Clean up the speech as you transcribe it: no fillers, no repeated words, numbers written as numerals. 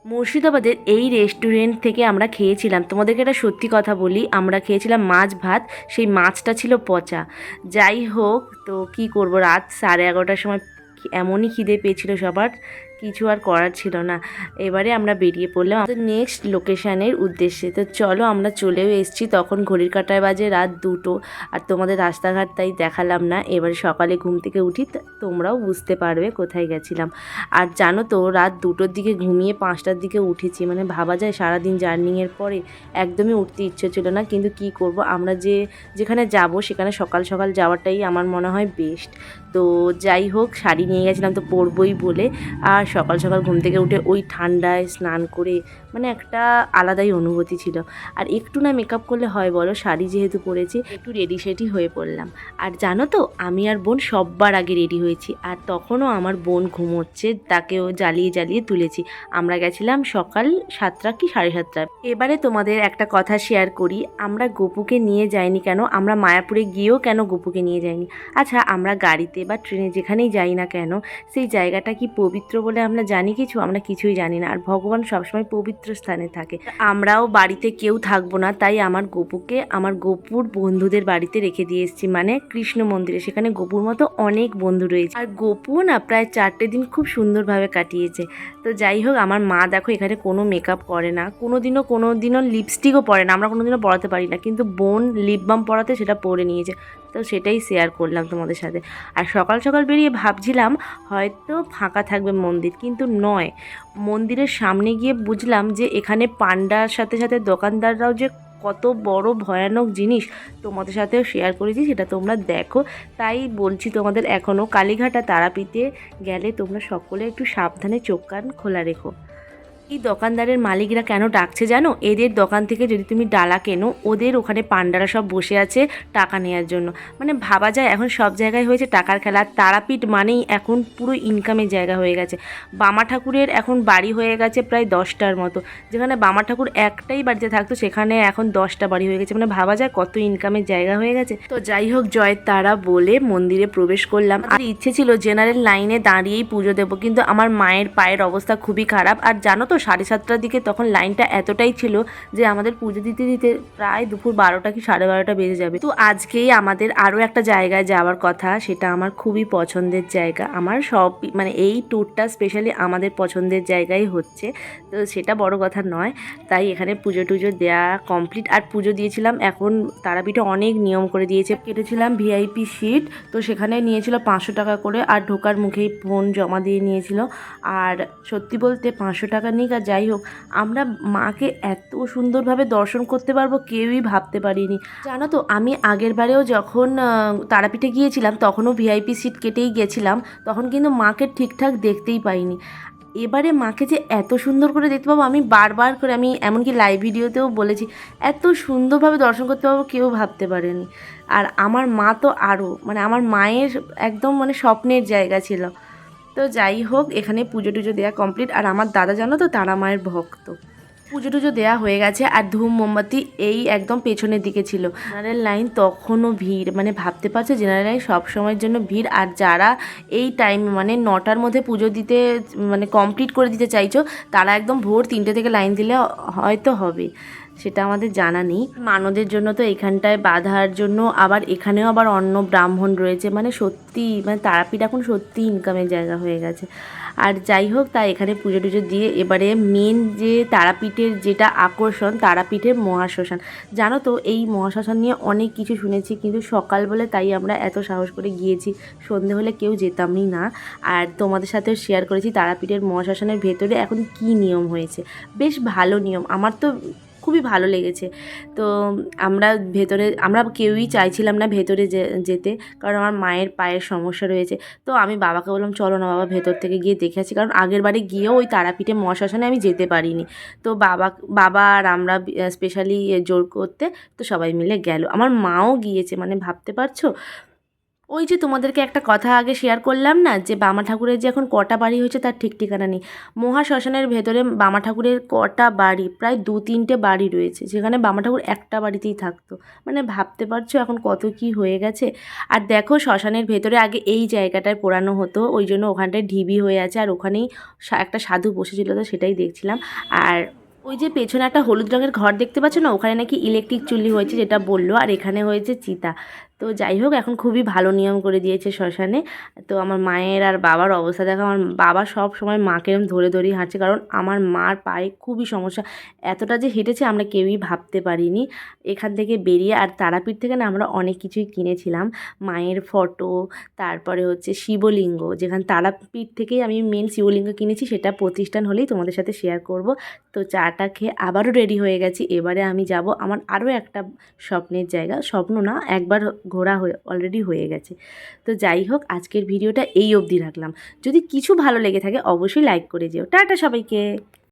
মুর্শিদাবাদের এই রেস্টুরেন্ট থেকে আমরা খেয়েছিলাম, তোমাদেরকে একটা সত্যি কথা বলি, আমরা খেয়েছিলাম মাছ ভাত। সেই মাছটা ছিল পচা। যাই হোক, তো কি করব, রাত 11:30টার সময় এমনই খিদে পেয়েছিল সবার, কিছু আর করার ছিল না। এবারে আমরা বেরিয়ে পড়লাম আমাদের নেক্সট লোকেশানের উদ্দেশ্যে। তো চলো, আমরা চলেও এসেছি। তখন ঘড়ির কাঁটায় বাজে রাত 2টো। আর তোমাদের রাস্তাঘাট তাই দেখালাম না। এবারে সকালে ঘুম থেকে উঠি, তোমরাও বুঝতে পারবে কোথায় গেছিলাম। আর জানো তো, রাত 2টোর দিকে ঘুমিয়ে 5টার দিকে উঠেছি। মানে ভাবা যায়, সারাদিন জার্নিংয়ের পরে একদমই উঠতে ইচ্ছে ছিল না, কিন্তু কি করব, আমরা যেখানে যাব সেখানে সকাল সকাল যাওয়াটাই আমার মনে হয় বেস্ট। তো যাই হোক, শাড়ি নিয়ে গেছিলাম তো পরবই বলে। আর সকাল সকাল ঘুম থেকে উঠে ওই ঠান্ডায় স্নান করে মানে একটা আলাদাই অনুভূতি ছিল। আর একটু না মেকআপ করলে হয় বলো, শাড়ি যেহেতু পরেছি, একটু রেডি সেডি হয়ে পড়লাম। আর জানো তো, আমি আর বোন সববার আগে রেডি হয়েছি। আর তখনও আমার বোন ঘুমোচ্ছে, তাকেও জ্বালিয়ে জ্বালিয়ে তুলেছি। আমরা গেছিলাম সকাল 7টা কি 7:30টায়। এবারে তোমাদের একটা কথা শেয়ার করি, আমরা গপুকে নিয়ে যাইনি কেন, আমরা মায়াপুরে গিয়েও কেন গপুকে নিয়ে যাইনি। আচ্ছা, আমরা গাড়িতে বা ট্রেনে যেখানেই যাই না কেন, সেই জায়গাটা কি পবিত্র বলে আমরা জানি কিছু? আমরা কিছুই জানি না। আর ভগবান সবসময় পবিত্র স্থানে থাকে। আমরাও বাড়িতে কেউ থাকবো না, তাই আমার গপুকে আমার গপুর বন্ধুদের বাড়িতে রেখে দিয়ে এসেছি, মানে কৃষ্ণ মন্দিরে। সেখানে গপুর মতো অনেক বন্ধু রয়েছে। আর গপু না প্রায় 4টে দিন খুব সুন্দরভাবে কাটিয়েছে। তো যাই হোক, আমার মা দেখো এখানে কোনো মেকআপ করে না, কোনো দিনও লিপস্টিকও পরে না, আমরা কোনোদিনও পরাতে পারি না, কিন্তু বোন লিপ বাম পরাতে সেটা পরে নিয়েছে। তো সেটাই শেয়ার করলাম তোমাদের সাথে। আর সকাল সকাল বেরিয়ে ভাবছিলাম হয়তো ফাঁকা থাকবে মন্দির, কিন্তু নয়। মন্দিরের সামনে গিয়ে বুঝলাম যে এখানে পান্ডার সাথে সাথে দোকানদাররাও যে কত বড় ভয়ানক জিনিস, তোমাদের সাথেও শেয়ার করেছি, সেটা তোমরা দেখো। তাই বলছি তোমাদের, এখনও কালীঘাটা তারাপীঠে গেলে তোমরা সকলে একটু সাবধানে চোখ কান খোলা রেখো। এই দোকানদারের মালিকরা কেন ডাকছে জানো? এদের দোকান থেকে যদি তুমি ডালা কেনো, ওদের ওখানে পান্ডারা সব বসে আছে টাকা নেওয়ার জন্য। মানে ভাবা যায়, এখন সব জায়গায় হয়েছে টাকার খেলা। আর তারাপীঠ মানেই এখন পুরো ইনকামের জায়গা হয়ে গেছে। বামা ঠাকুরের এখন বাড়ি হয়ে গেছে প্রায় 10টার মতো। যেখানে বামা ঠাকুর একটাই বাড়িতে থাকতো, সেখানে এখন 10টা বাড়ি হয়ে গেছে। মানে ভাবা যায় কত ইনকামের জায়গা হয়ে গেছে। তো যাই হোক, জয় তারা বলে মন্দিরে প্রবেশ করলাম। আর ইচ্ছে ছিল জেনারেল লাইনে দাঁড়িয়েই পুজো দেবো, কিন্তু আমার মায়ের পায়ের অবস্থা খুবই খারাপ। আর জানো তো, 7:30টার দিকে তখন লাইনটা এতটাই ছিল যে আমাদের পুজো দিতে দিতে প্রায় দুপুর 12টা কি 12:30টা বেজে যাবে। তো আজকেই আমাদের আরও একটা জায়গায় যাওয়ার কথা, সেটা আমার খুবই পছন্দের জায়গা। আমার সব মানে এই ট্যুরটা স্পেশালি আমাদের পছন্দের জায়গায় হচ্ছে, তো সেটা বড় কথা নয়। তাই এখানে পুজো টুজো দেওয়া কমপ্লিট। আর পুজো দিয়েছিলাম। এখন তারাপীঠে অনেক নিয়ম করে দিয়েছে। কেটেছিলাম ভিআইপি সিট, তো সেখানে নিয়েছিল 500 টাকা করে। আর ঢোকার মুখেই ফোন জমা দিয়ে নিয়েছিল। আর সত্যি বলতে 500 টাকা নিক আর যাই হোক, আমরা মাকে এত সুন্দরভাবে দর্শন করতে পারবো কেউই ভাবতে পারিনি। জানো তো, আমি আগের বারেও যখন তারাপীঠে গিয়েছিলাম, তখনও ভিআইপি সিট কেটেই গেছিলাম, তখন কিন্তু মাকে ঠিকঠাক দেখতেই পাইনি। এবারে মাকে যে এত সুন্দর করে দেখতে পাবো, আমি বারবার করে, আমি এমনকি লাইভ ভিডিওতেও বলেছি, এত সুন্দরভাবে দর্শন করতে পারবো কেউ ভাবতে পারেনি। আর আমার মা তো আরও, মানে আমার মায়ের একদম মানে স্বপ্নের জায়গা ছিল। তো যাই হোক, এখানে পুজো টুজো দেওয়া কমপ্লিট। আর আমার দাদা জানো তো তারা মায়ের ভক্ত। পুজো টুজো দেওয়া হয়ে গেছে। আর ধূপ মোমবাতি এই একদম পেছনের দিকে ছিল। জেনারেল লাইন তখনও ভিড়, মানে ভাবতে পারছো জেনারেল লাইন সব সময়ের জন্য ভিড়। আর যারা এই টাইম মানে 9টার মধ্যে পুজো দিতে মানে কমপ্লিট করে দিতে চাইছো, তারা একদম ভোর 3টে থেকে লাইন দিলে হয়তো হবে, সেটা আমাদের জানা নেই। মানদের জন্য তো এখানটায় বাধার জন্য আবার এখানেও আবার অন্য ব্রাহ্মণ রয়েছে। মানে সত্যি, মানে তারাপীঠ এখন সত্যি ইনকামের জায়গা হয়ে গেছে। আর যাই হোক, তাই এখানে পুজো টুজো দিয়ে এবারে মেন যে তারাপীঠের যেটা আকর্ষণ, তারাপীঠের মহাশ্মশান। জানো তো, এই মহাশ্মশান নিয়ে অনেক কিছু শুনেছি, কিন্তু সকাল বলে তাই আমরা এত সাহস করে গিয়েছি, সন্ধে হলে কেউ যেতামই না। আর তোমাদের সাথেও শেয়ার করেছি তারাপীঠের মহাশ্মশানের ভেতরে এখন কি নিয়ম হয়েছে। বেশ ভালো নিয়ম, আমার তো খুবই ভালো লেগেছে। তো আমরা কেউই চাইছিলাম না ভেতরে যেতে, কারণ আমার মায়ের পায়ের সমস্যা রয়েছে। তো আমি বাবাকে বললাম, চলো না বাবা, ভেতর থেকে গিয়ে দেখে আসি, কারণ আগের বারে গিয়েও ওই তারাপীঠে মহাশ্মশানে আমি যেতে পারিনি। তো বাবা আর আমরা স্পেশালি জোর করতে, তো সবাই মিলে গেল। আমার মাও গিয়েছে, মানে ভাবতে পারছো। ওই যে তোমাদেরকে একটা কথা আগে শেয়ার করলাম না, যে বামা ঠাকুরের যে এখন কটা বাড়ি হয়েছে তার ঠিক ঠিকানা নেই। মহা শ্মশানের ভেতরে বামা ঠাকুরের কটা বাড়ি, প্রায় 2-3টে বাড়ি রয়েছে, যেখানে বামা ঠাকুর একটা বাড়িতেই থাকতো। মানে ভাবতে পারছো এখন কত কি হয়ে গেছে। আর দেখো শ্মশানের ভেতরে আগে এই জায়গাটায় পোড়ানো হতো, ওই জন্য ওখানটায় ঢিবি হয়ে আছে, আর ওখানেই একটা সাধু বসেছিল, তো সেটাই দেখছিলাম। আর ওই যে পেছনে একটা হলুদ রঙের ঘর দেখতে পাচ্ছ না, ওখানে নাকি ইলেকট্রিক চুল্লি হয়েছে যেটা বললো, আর এখানে হয়েছে চিতা। তো যাই হোক, এখন খুবই ভালো নিয়ম করে দিয়েছে শ্মশানে। তো আমার মায়ের আর বাবার অবস্থা দেখো, আমার বাবা সব সময় মাকে এরম ধরে ধরেই হাঁটছে, কারণ আমার মার পায়ে খুবই সমস্যা। এতটা যে হেঁটেছে আমরা কেউই ভাবতে পারিনি। এখান থেকে বেরিয়ে আর তারাপীঠ থেকে না আমরা অনেক কিছুই কিনেছিলাম, মায়ের ফটো, তারপরে হচ্ছে শিবলিঙ্গ, যেখানে তারাপীঠ থেকেই আমি মেন শিবলিঙ্গ কিনেছি, সেটা প্রতিষ্ঠান হলেই তোমাদের সাথে শেয়ার করব। তো চাটা খেয়ে আবারও রেডি হয়ে গেছি, এবারে আমি যাব আমার আরও একটা স্বপ্নের জায়গা, স্বপ্ন না, একবার ঘোরা হয়ে অলরেডি হয়ে গেছে। তো যাই হোক, আজকের ভিডিওটা এই অবধি রাখলাম। যদি কিছু ভালো লেগে থাকে অবশ্যই লাইক করে যেও। টাটা সবাইকে।